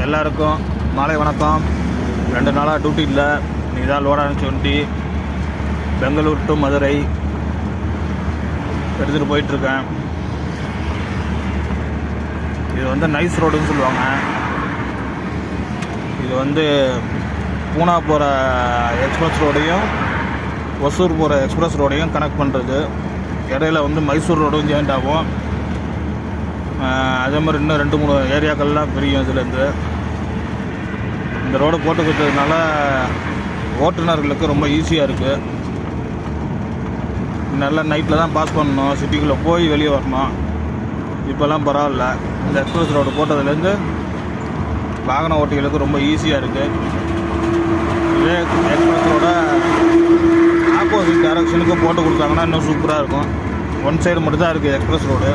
எல்லாருக்கும் மாலை வணக்கம். 2 நாளாக டியூட்டி இல்லை. இன்றைக்கி தான் லோட் ஆரம்பிச்சு வண்டி பெங்களூர் டு மதுரை எடுத்துகிட்டு போயிட்டுருக்கேன். இது வந்து நைஸ் ரோடுன்னு சொல்லுவாங்க. இது வந்து பூனா போகிற எக்ஸ்பிரஸ் ரோடையும் ஒசூர் போகிற எக்ஸ்பிரஸ் ரோடையும் கனெக்ட் பண்ணுறது. இடையில வந்து மைசூர் ரோடும் ஜாயிண்ட் ஆகும். அதே மாதிரி இன்னும் 2-3 ஏரியாக்கள்லாம் பிரியும். இதுலேருந்து இந்த ரோடு போட்டு கொடுத்ததுனால ஓட்டுநர்களுக்கு ரொம்ப ஈஸியாக இருக்குது. நல்லா நைட்டில் தான் பாஸ் பண்ணணும், சிட்டிக்குள்ளே போய் வெளியே வரணும். இப்போல்லாம் பரவாயில்ல. இந்த எக்ஸ்பிரஸ் ரோடு போட்டதுலேருந்து வாகன ஓட்டிகளுக்கு ரொம்ப ஈஸியாக இருக்குது. இதே எக்ஸ்பிரஸ் ரோட ஆப்போசிட் டைரக்ஷனுக்கு போட்டு கொடுத்தாங்கன்னா இன்னும் சூப்பராக இருக்கும். ஒன் சைடு மட்டும் தான் இருக்குது எக்ஸ்பிரஸ் ரோடு.